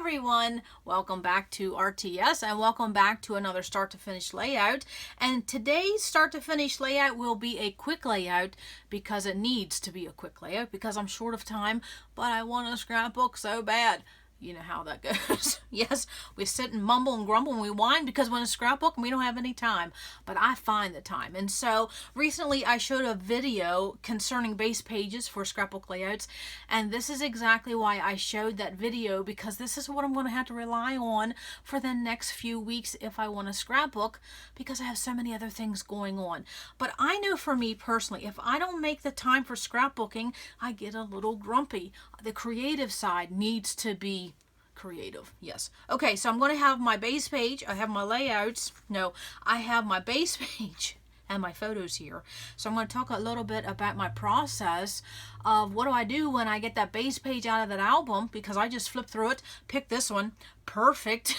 everyone, welcome back to RTS and welcome back to another start to finish layout. And today's start to finish layout will be a quick layout because it needs to be a quick layout because I'm short of time, but I want a scrapbook so bad. You know how that goes. Yes, we sit and mumble and grumble and we whine because when a scrapbook we don't have any time, but I find the time. And so recently I showed a video concerning base pages for scrapbook layouts, and this is exactly why I showed that video, because this is what I'm going to have to rely on for the next few weeks if I want a scrapbook, because I have so many other things going on. But I know for me personally, if I don't make the time for scrapbooking, I get a little grumpy. The creative side needs to be creative. Yes. Okay, so I'm going to have my base page. I have my layouts. No, I have my base page and my photos here. So I'm going to talk a little bit about my process of what do I do when I get that base page out of that album, because I just flip through it, pick this one. Perfect.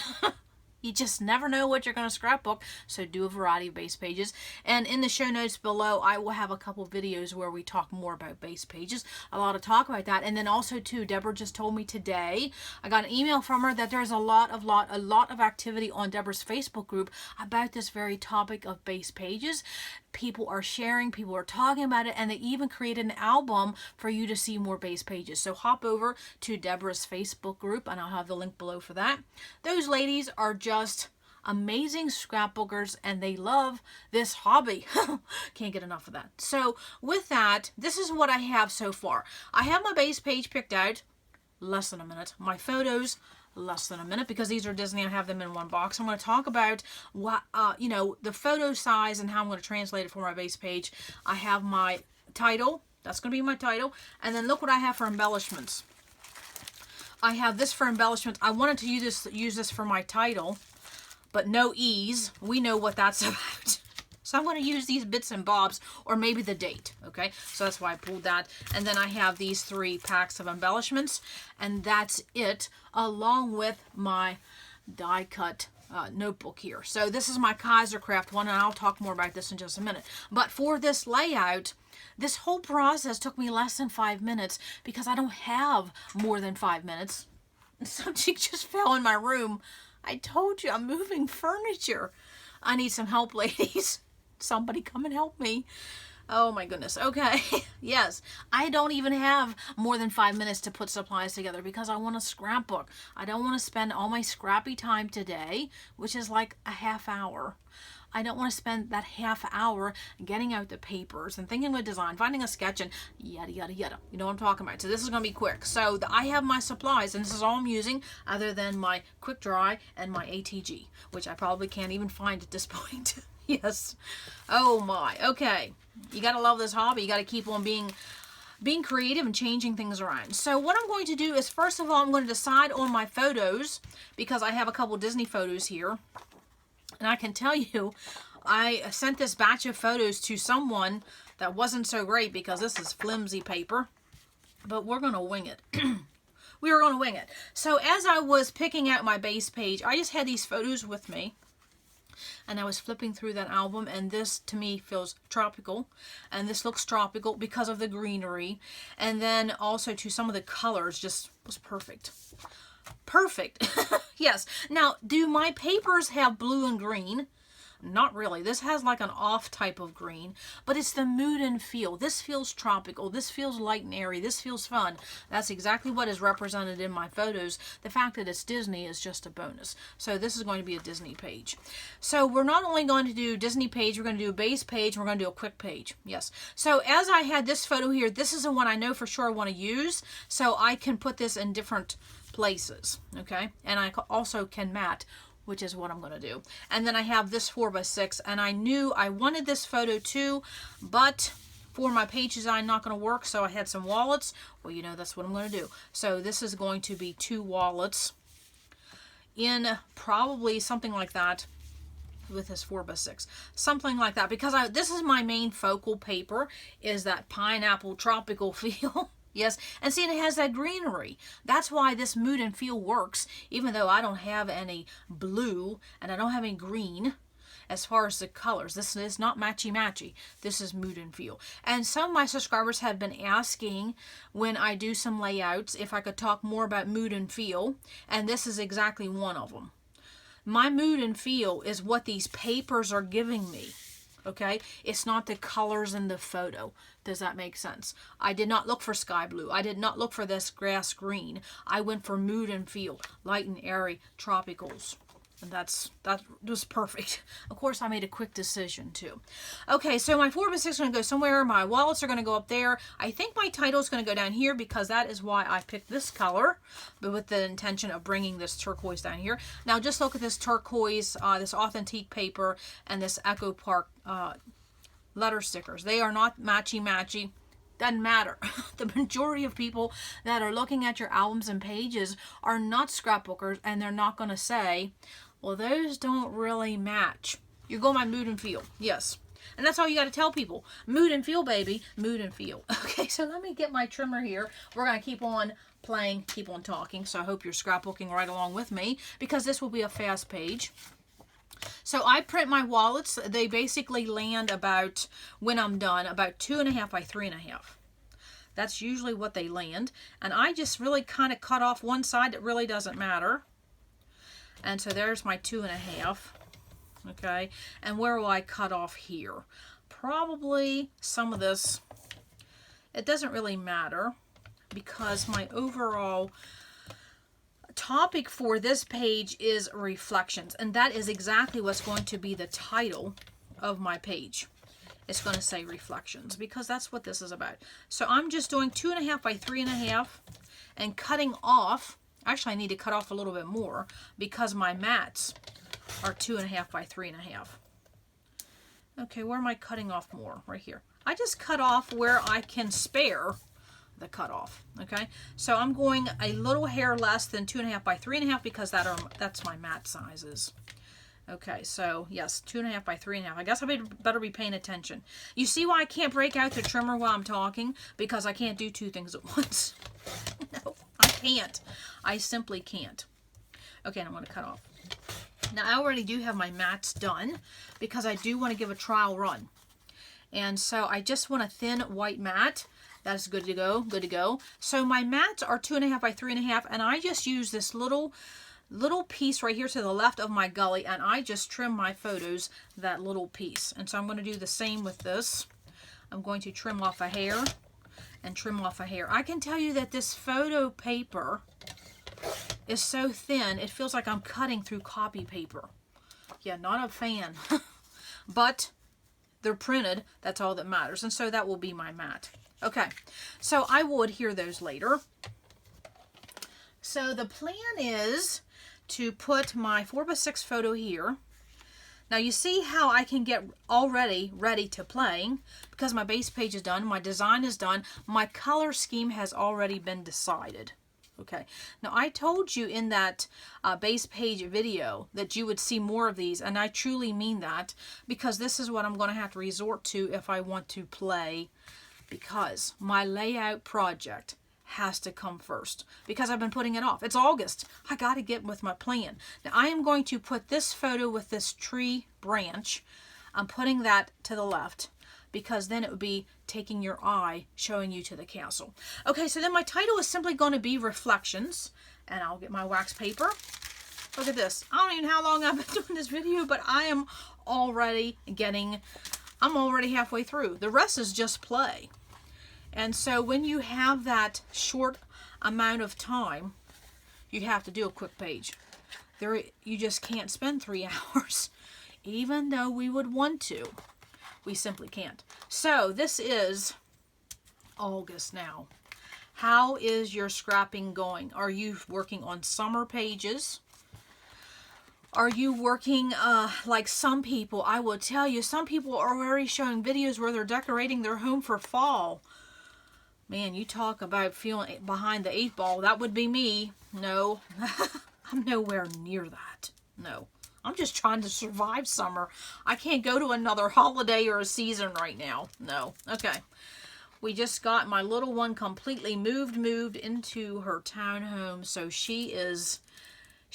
You just never know what you're going to scrapbook, so do a variety of base pages. And in the show notes below, I will have a couple videos where we talk more about base pages. A lot of talk about that. And then also too, Deborah just told me today, I got an email from her that there's a lot of activity on Deborah's Facebook group about this very topic of base pages. People are sharing, people are talking about it, and they even created an album for you to see more base pages. So hop over to Deborah's Facebook group, and I'll have the link below for that. Those ladies are just amazing scrapbookers, and they love this hobby. Can't get enough of that. So with that, this is what I have so far. I have my base page picked out, less than a minute. My photos, less than a minute, because these are Disney. I have them in one box. I'm going to talk about what the photo size and how I'm going to translate it for my base page. I have my title. That's going to be my title. And then look what I have for embellishments. I have this for embellishments. I wanted to use this for my title, but no E's. We know what that's about. So I'm going to use these bits and bobs, or maybe the date, okay? So that's why I pulled that. And then I have these 3 packs of embellishments, and that's it, along with my die-cut notebook here. So this is my Kaisercraft one, and I'll talk more about this in just a minute. But for this layout, this whole process took me less than 5 minutes because I don't have more than 5 minutes. Something just fell in my room. I told you, I'm moving furniture. I need some help, ladies. Somebody come and help me. Oh my goodness. Okay. Yes. I don't even have more than 5 minutes to put supplies together because I want a scrapbook. I don't want to spend all my scrappy time today, which is like a half hour. I don't want to spend that half hour getting out the papers and thinking of design, finding a sketch, and yada, yada, yada. You know what I'm talking about. So this is going to be quick. So I have my supplies, and this is all I'm using other than my quick dry and my ATG, which I probably can't even find at this point. Yes. Oh my. Okay. You got to love this hobby. You got to keep on being creative and changing things around. So what I'm going to do is, first of all, I'm going to decide on my photos, because I have a couple Disney photos here. And I can tell you, I sent this batch of photos to someone that wasn't so great because this is flimsy paper. But we're going to wing it. We are going to wing it. So as I was picking out my base page, I just had these photos with me. And I was flipping through that album, and this to me feels tropical, and this looks tropical because of the greenery, and then also to some of the colors just was perfect. Perfect. Yes. Now, do my papers have blue and green? Not really. This has like an off type of green, but it's the mood and feel. This feels tropical. This feels light and airy. This feels fun. That's exactly what is represented in my photos. The fact that it's Disney is just a bonus. So this is going to be a Disney page. So we're not only going to do Disney page, we're going to do a base page, and we're going to do a quick page. Yes. So as I had this photo here, this is the one I know for sure I want to use, so I can put this in different places, okay? And I also can mat, which is what I'm going to do. And then I have this 4x6, and I knew I wanted this photo too, but for my page design, not going to work, so I had some wallets. Well, you know, that's what I'm going to do. So this is going to be 2 wallets in probably something like that with this 4x6. Something like that, because this is my main focal paper, is that pineapple tropical feel. Yes, and see, it has that greenery. That's why this mood and feel works, even though I don't have any blue and I don't have any green. as far as the colors. This is not matchy-matchy. This is mood and feel. And some of my subscribers have been asking when I do some layouts if I could talk more about mood and feel, and this is exactly one of them. My mood and feel is what these papers are giving me. Okay, it's not the colors in the photo. Does that make sense? I did not look for sky blue. I did not look for this grass green. I went for mood and feel, light and airy, tropicals. And that was perfect. Of course, I made a quick decision too. Okay, so my 4x6 is going to go somewhere. My wallets are going to go up there. I think my title is going to go down here because that is why I picked this color, but with the intention of bringing this turquoise down here. Now, just look at this turquoise, this authentique paper, and this Echo Park letter stickers. They are not matchy-matchy. Doesn't matter. The majority of people that are looking at your albums and pages are not scrapbookers, and they're not going to say, well, those don't really match. You're going by mood and feel. Yes. And that's all you got to tell people. Mood and feel, baby. Mood and feel. Okay, so let me get my trimmer here. We're going to keep on playing, keep on talking. So I hope you're scrapbooking right along with me, because this will be a fast page. So I print my wallets. They basically land about, when I'm done, about 2.5 by 3.5. That's usually what they land. And I just really kind of cut off one side that really doesn't matter. And so there's my 2.5. Okay. And where will I cut off here? Probably some of this. It doesn't really matter because my overall topic for this page is reflections, and that is exactly what's going to be the title of my page. It's going to say reflections because that's what this is about. So I'm just doing 2.5 by 3.5 and cutting off. Actually, I need to cut off a little bit more because my mats are 2.5 by 3.5. Okay, where am I cutting off more? Right here. I just cut off where I can spare the cutoff. Okay, so I'm going a little hair less than 2.5 by 3.5 because that's my mat sizes. Okay, so yes, 2.5 by 3.5. I guess I better be paying attention. You see why I can't break out the trimmer while I'm talking? Because I can't do two things at once. No, I can't. I simply can't. Okay, and I'm going to cut off. Now I already do have my mats done because I do want to give a trial run. And so I just want a thin white mat. That's good to go, good to go. So my mats are 2.5 by 3.5, and I just use this little piece right here to the left of my gully, and I just trim my photos that little piece. And so I'm going to do the same with this. I'm going to trim off a hair and trim off a hair. I can tell you that this photo paper is so thin, it feels like I'm cutting through copy paper. Yeah, not a fan. But they're printed, that's all that matters. And so that will be my mat. Okay, so I will adhere those later. So the plan is to put my 4x6 photo here. Now you see how I can get already ready to play because my base page is done, my design is done, my color scheme has already been decided. Okay, now I told you in that base page video that you would see more of these, and I truly mean that because this is what I'm going to have to resort to if I want to play, because my layout project has to come first because I've been putting it off. It's August. I got to get with my plan. Now I am going to put this photo with this tree branch. I'm putting that to the left because then it would be taking your eye, showing you to the castle. Okay, so then my title is simply going to be Reflections, and I'll get my wax paper. Look at this. I don't even know how long I've been doing this video, but I am already I'm already halfway through. The rest is just play. And so when you have that short amount of time, you have to do a quick page. You just can't spend 3 hours, even though we would want to. We simply can't. So this is August now. How is your scrapping going? Are you working on summer pages? Are you working like some people? I will tell you, some people are already showing videos where they're decorating their home for fall. Man, you talk about feeling behind the 8 ball. That would be me. No, I'm nowhere near that. No, I'm just trying to survive summer. I can't go to another holiday or a season right now. No. Okay. We just got my little one completely moved into her townhome. So she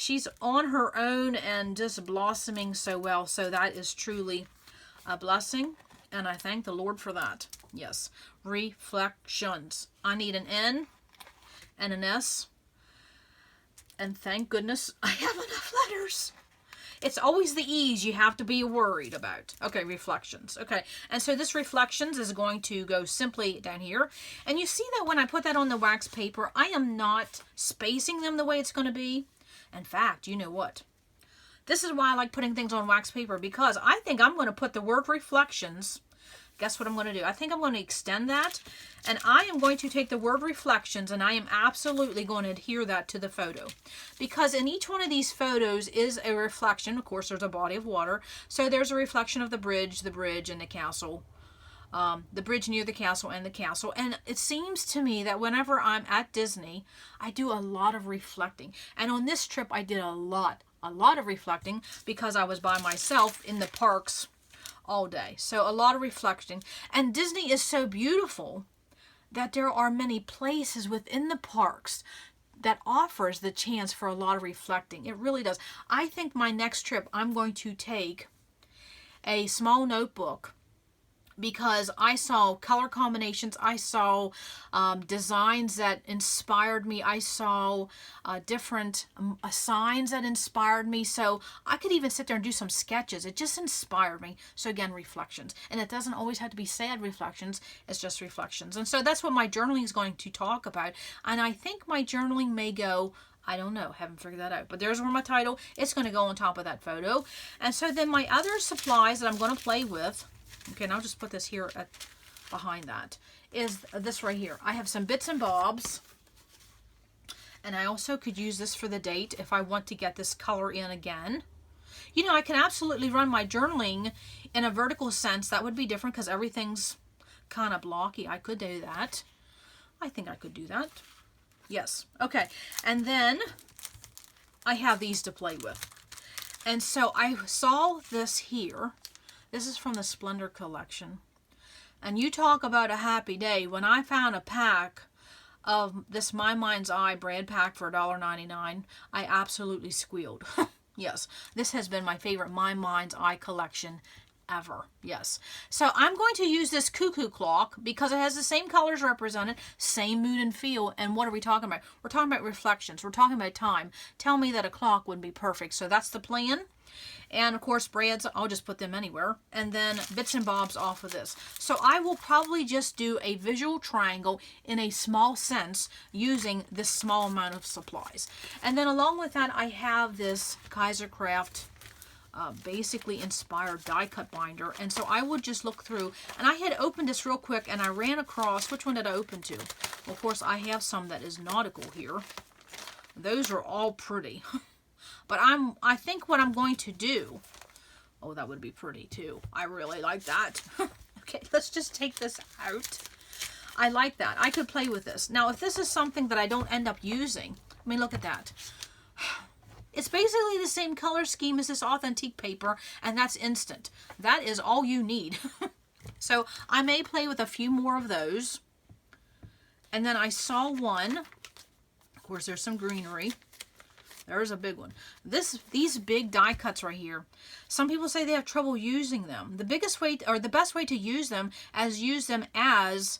she's on her own and just blossoming so well. So that is truly a blessing, and I thank the Lord for that. Yes, reflections. I need an N and an S, and thank goodness I have enough letters. It's always the E's you have to be worried about. Okay, reflections. Okay, and so this reflections is going to go simply down here. And you see that when I put that on the wax paper, I am not spacing them the way it's going to be. In fact, you know what? This is why I like putting things on wax paper, because I think I'm going to put the word reflections. Guess what I'm going to do? I think I'm going to extend that, and I am going to take the word reflections, and I am absolutely going to adhere that to the photo, because in each one of these photos is a reflection. Of course, there's a body of water, so there's a reflection of the bridge, and the castle, the bridge near the castle, and the castle. And it seems to me that whenever I'm at Disney, I do a lot of reflecting, and on this trip I did a lot of reflecting because I was by myself in the parks all day. So a lot of reflection. And Disney is so beautiful that there are many places within the parks that offers the chance for a lot of reflecting. It really does. I think my next trip I'm going to take a small notebook, because I saw color combinations, I saw designs that inspired me, I saw different signs that inspired me, so I could even sit there and do some sketches. It just inspired me. So again, reflections. And it doesn't always have to be sad reflections, it's just reflections. And so that's what my journaling is going to talk about. And I think my journaling may go, I don't know, haven't figured that out. But there's where my title, it's going to go on top of that photo. And so then my other supplies that I'm going to play with, okay, and I'll just put this here behind that, is this right here. I have some bits and bobs, and I also could use this for the date if I want to get this color in again. You know, I can absolutely run my journaling in a vertical sense. That would be different because everything's kind of blocky. I could do that. I think I could do that. Yes. Okay. And then I have these to play with. And so I saw this here. This is from the Splendor collection. And you talk about a happy day. When I found a pack of this My Mind's Eye brand pack for $1.99, I absolutely squealed. Yes, this has been my favorite My Mind's Eye collection ever. Yes. So I'm going to use this cuckoo clock because it has the same colors represented, same mood and feel. And what are we talking about? We're talking about reflections. We're talking about time. Tell me that a clock would be perfect. So that's the plan. And of course, brads, I'll just put them anywhere. And then bits and bobs off of this. So I will probably just do a visual triangle in a small sense using this small amount of supplies. And then along with that, I have this Kaisercraft basically inspired die cut binder. And so I would just look through, and I had opened this real quick and I ran across, which one did I open to? Well, of course, I have some that is nautical here. Those are all pretty. But I think what I'm going to do, oh, that would be pretty too. I really like that. Okay, let's just take this out. I like that. I could play with this. Now, if this is something that I don't end up using, I mean, look at that. It's basically the same color scheme as this authentic paper, and that's instant. That is all you need. So I may play with a few more of those. And then I saw one. Of course, there's some greenery. There's a big one. These big die cuts right here. Some people say they have trouble using them. The biggest way, or the best way to use them as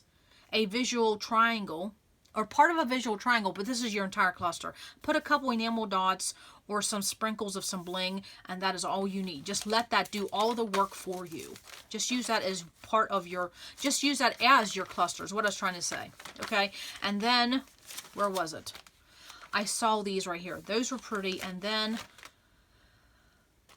a visual triangle, or part of a visual triangle, but this is your entire cluster. Put a couple enamel dots or some sprinkles of some bling, and that is all you need. Just let that do all the work for you. Just use that as part of your, just use that as your cluster is what I was trying to say. Okay, and then, where was it? I saw these right here. Those were pretty. And then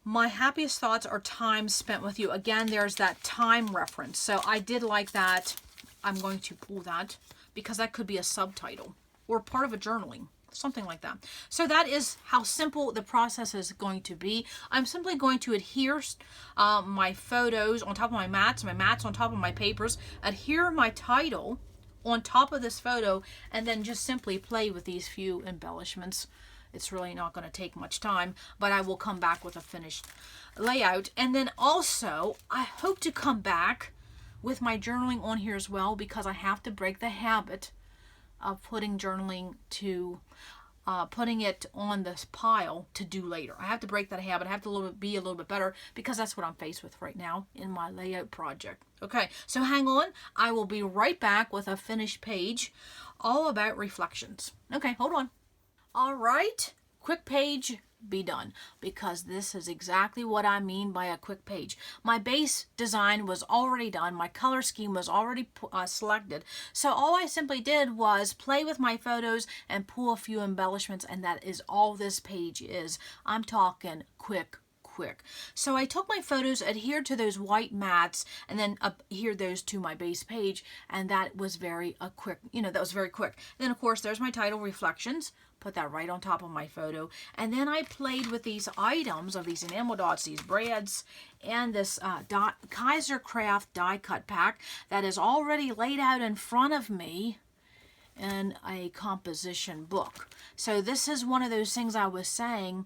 my happiest thoughts are time spent with you. Again, there's that time reference. So I did like that. I'm going to pull that because that could be a subtitle or part of a journaling, something like that. So that is how simple the process is going to be. I'm simply going to adhere my photos on top of my mats on top of my papers, adhere my title on top of this photo, and then just simply play with these few embellishments. It's really not going to take much time, but I will come back with a finished layout. And then also, I hope to come back with my journaling on here as well, because I have to break the habit of putting journaling to putting it on this pile to do later. I have to break that habit. I have to be a little bit better because that's what I'm faced with right now in my layout project. Okay, so hang on. I will be right back with a finished page all about reflections. Okay, hold on. All right, quick page, be done, because this is exactly what I mean by a quick page. My base design was already done. My color scheme was already selected. So all I simply did was play with my photos and pull a few embellishments, and that is all this page is. I'm talking quick. So I took my photos, adhered to those white mats, and then adhered those to my base page, and that was very quick. That was very quick. Then of course there's my title, Reflections. Put that right on top of my photo, and then I played with these items of these enamel dots, these brads, and this Kaiser Craft die cut pack that is already laid out in front of me in a composition book. So this is one of those things I was saying,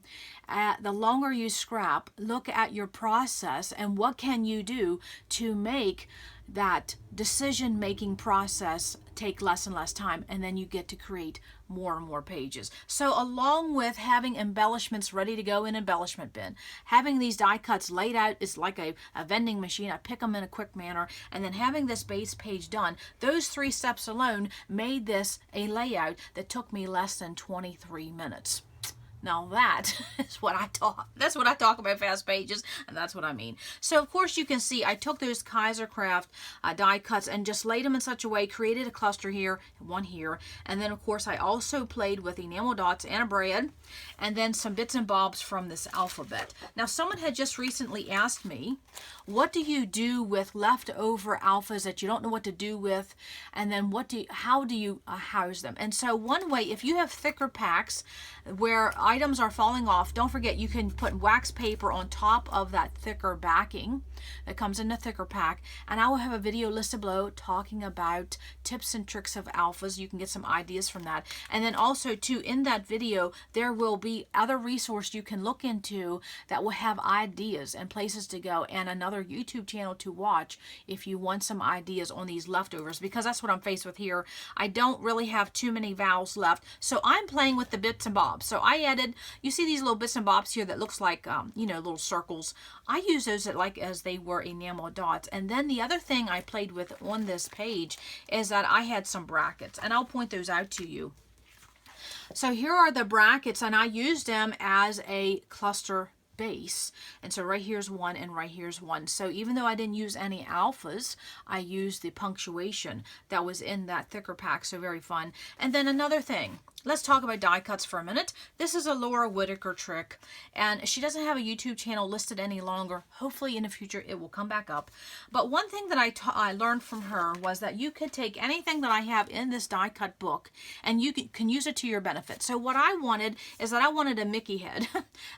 the longer you scrap, look at your process and what can you do to make that decision-making process take less and less time, and then you get to create more and more pages. So along with having embellishments ready to go in embellishment bin, having these die cuts laid out is like a vending machine. I pick them in a quick manner, and then having this base page done, those 3 steps alone made this a layout that took me less than 23 minutes. Now that is what I talk. That's what I talk about fast pages, and that's what I mean. So of course you can see I took those Kaiser Craft die cuts and just laid them in such a way, created a cluster here, one here, and then of course I also played with enamel dots and a brad, and then some bits and bobs from this alphabet. Now someone had just recently asked me, what do you do with leftover alphas that you don't know what to do with, and then how do you house them? And so one way, if you have thicker packs where items are falling off, don't forget you can put wax paper on top of that thicker backing that comes in a thicker pack, and I will have a video listed below talking about tips and tricks of alphas. You can get some ideas from that, and then also too in that video there will be other resources you can look into that will have ideas and places to go, and another YouTube channel to watch if you want some ideas on these leftovers, because that's what I'm faced with here. I don't really have too many vowels left, so I'm playing with the bits and bobs. So I added, you see these little bits and bobs here that looks like little circles. I use those as they were enamel dots. And then the other thing I played with on this page is that I had some brackets, and I'll point those out to you. So here are the brackets, and I used them as a cluster base, and so right here's one and right here's one. So even though I didn't use any alphas, I used the punctuation that was in that thicker pack. So very fun. And then another thing, let's talk about die cuts for a minute. This is a Laura Whitaker trick, and she doesn't have a YouTube channel listed any longer. Hopefully in the future it will come back up. But one thing that I learned from her was that you could take anything that I have in this die cut book and you can use it to your benefit. So what I wanted is that I wanted a Mickey head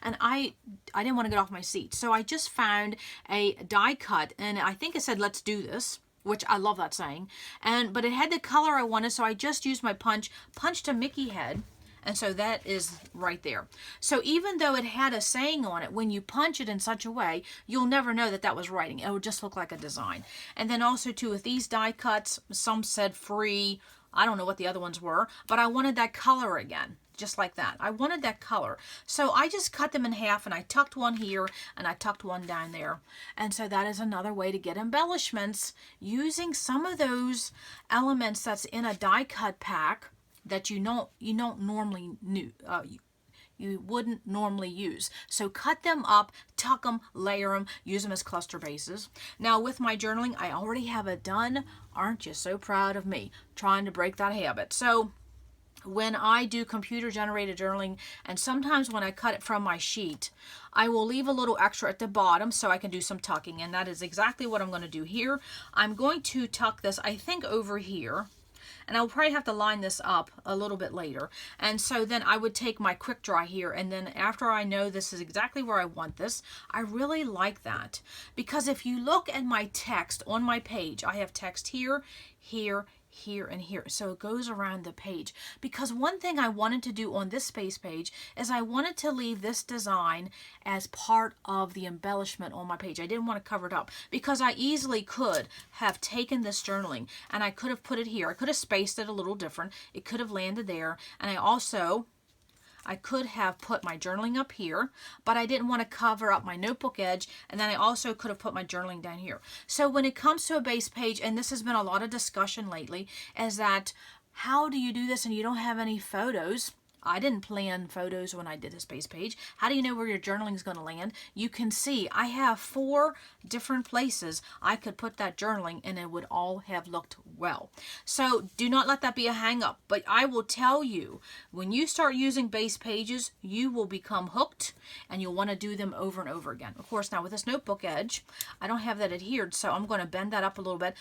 and I didn't want to get off my seat. So I just found a die cut, and I think it said, "Let's do this," which I love that saying, but it had the color I wanted, so I just used my punched a Mickey head, and so that is right there. So even though it had a saying on it, when you punch it in such a way, you'll never know that that was writing. It would just look like a design. And then also too, with these die cuts, some said free, I don't know what the other ones were, but I wanted that color again. Just like that. I wanted that color. So I just cut them in half, and I tucked one here and I tucked one down there. And so that is another way to get embellishments using some of those elements that's in a die cut pack that you don't normally you wouldn't normally use. So cut them up, tuck them, layer them, use them as cluster bases. Now with my journaling, I already have it done. Aren't you so proud of me? Trying to break that habit. So when I do computer generated journaling, and sometimes when I cut it from my sheet, I will leave a little extra at the bottom so I can do some tucking, and that is exactly what I'm going to do here. I'm going to tuck this, I think, over here, and I'll probably have to line this up a little bit later. And so then I would take my quick dry here, and then after I know this is exactly where I want this, I really like that, because if you look at my text on my page, I have text here, here, here, and here. So it goes around the page, because one thing I wanted to do on this space page is I wanted to leave this design as part of the embellishment on my page. I didn't want to cover it up, because I easily could have taken this journaling and I could have put it here. I could have spaced it a little different. It could have landed there, and I also I could have put my journaling up here, but I didn't want to cover up my notebook edge, and then I also could have put my journaling down here. So when it comes to a base page, and this has been a lot of discussion lately, is that how do you do this and you don't have any photos? I didn't plan photos when I did this base page. How do you know where your journaling is going to land? You can see I have 4 different places I could put that journaling and it would all have looked well. So do not let that be a hang up. But I will tell you, when you start using base pages, you will become hooked and you'll want to do them over and over again. Of course, now with this notebook edge, I don't have that adhered, so I'm going to bend that up a little bit.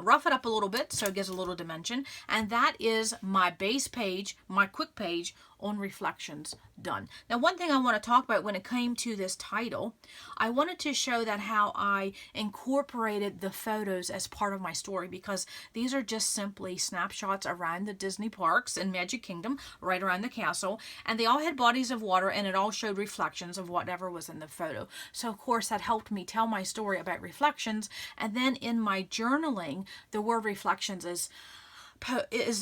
Rough it up a little bit so it gives a little dimension, and that is my base page, my quick page on reflections done. Now, one thing I want to talk about when it came to this title, I wanted to show that how I incorporated the photos as part of my story, because these are just simply snapshots around the Disney parks in Magic Kingdom, right around the castle, and they all had bodies of water and it all showed reflections of whatever was in the photo. So of course that helped me tell my story about reflections. And then in my journaling, the word reflections is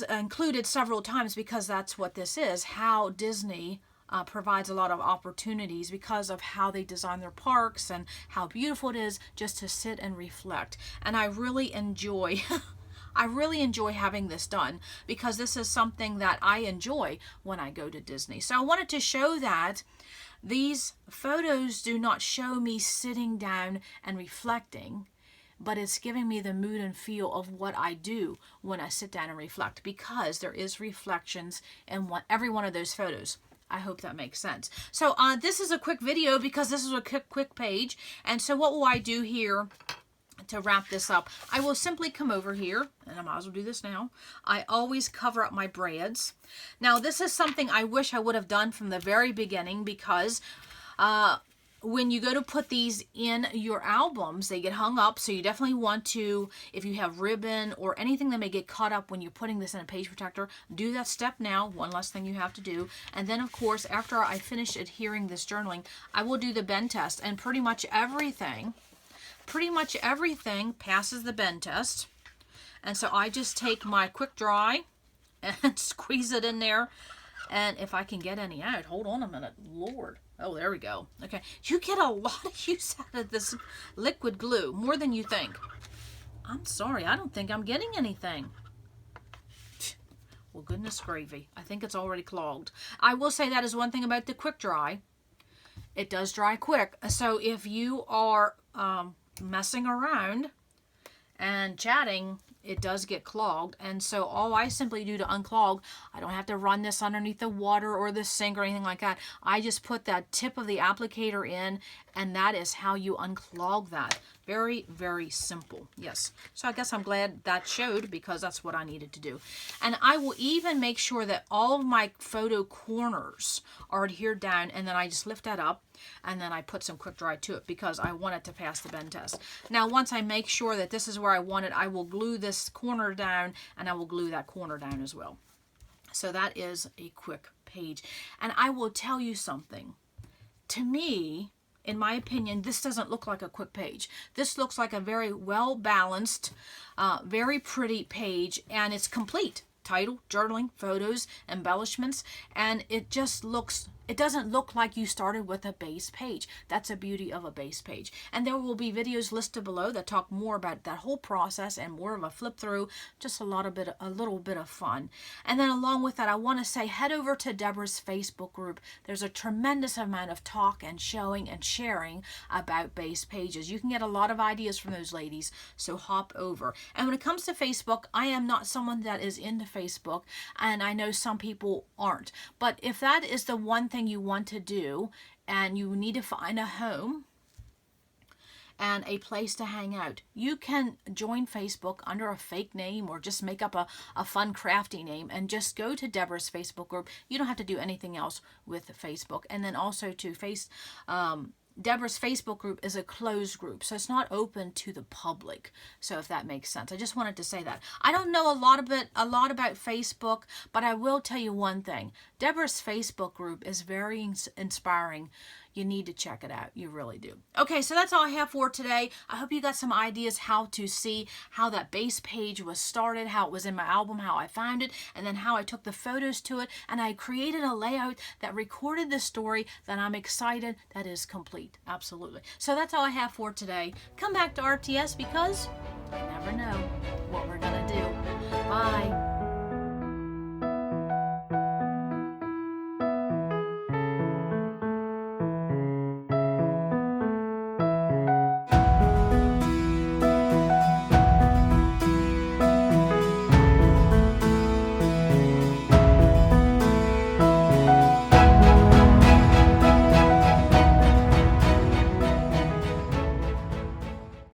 included several times, because that's what this is, how Disney provides a lot of opportunities because of how they design their parks and how beautiful it is just to sit and reflect. And I really enjoy I really enjoy having this done, because this is something that I enjoy when I go to Disney. So I wanted to show that these photos do not show me sitting down and reflecting, but it's giving me the mood and feel of what I do when I sit down and reflect, because there is reflections in every one of those photos. I hope that makes sense. So this is a quick video because this is a quick page. And so what will I do here to wrap this up? I will simply come over here, and I might as well do this now. I always cover up my brads. Now this is something I wish I would have done from the very beginning, because when you go to put these in your albums, they get hung up. So you definitely want to, if you have ribbon or anything that may get caught up when you're putting this in a page protector, do that step now. One less thing you have to do. And then of course, after I finish adhering this journaling, I will do the bend test, and pretty much everything passes the bend test. And so I just take my quick dry and squeeze it in there. And if I can get any out, hold on a minute, Lord. Oh, there we go. Okay, you get a lot of use out of this liquid glue, more than you think. I'm sorry, I don't think I'm getting anything. Well, goodness gravy. I think it's already clogged. I will say that is one thing about the quick dry. It does dry quick. So if you are messing around and chatting, it does get clogged. And so all I simply do to unclog, I don't have to run this underneath the water or the sink or anything like that. I just put that tip of the applicator in, and that is how you unclog that. Very, very simple. Yes. So I guess I'm glad that showed, because that's what I needed to do. And I will even make sure that all of my photo corners are adhered down, and then I just lift that up and then I put some quick dry to it, because I want it to pass the bend test. Now once I make sure that this is where I want it, I will glue this corner down, and I will glue that corner down as well. So that is a quick page. And I will tell you something. To me, in my opinion, this doesn't look like a quick page. This looks like a very well balanced, very pretty page, and it's complete. Title, journaling, photos, embellishments, and it just looks, it doesn't look like you started with a base page. That's a beauty of a base page. And there will be videos listed below that talk more about that whole process and more of a flip through, just a little bit of fun. And then along with that, I want to say head over to Deborah's Facebook group. There's a tremendous amount of talk and showing and sharing about base pages. You can get a lot of ideas from those ladies, so hop over. And when it comes to Facebook, I am not someone that is into Facebook, and I know some people aren't. But if that is the one thing you want to do, and you need to find a home and a place to hang out, you can join Facebook under a fake name, or just make up a fun crafty name and just go to Deborah's Facebook group. You don't have to do anything else with Facebook. And then also to Deborah's Facebook group is a closed group, so it's not open to the public. So if that makes sense, I just wanted to say that. I don't know a lot about Facebook, but I will tell you one thing. Deborah's Facebook group is very inspiring. you need to check it out. You really do. Okay, so that's all I have for today. I hope you got some ideas how to see how that base page was started, how it was in my album, how I found it, and then how I took the photos to it, and I created a layout that recorded the story that I'm excited that is complete. Absolutely. So that's all I have for today. Come back to RTS because you never know what we're going to do. Bye.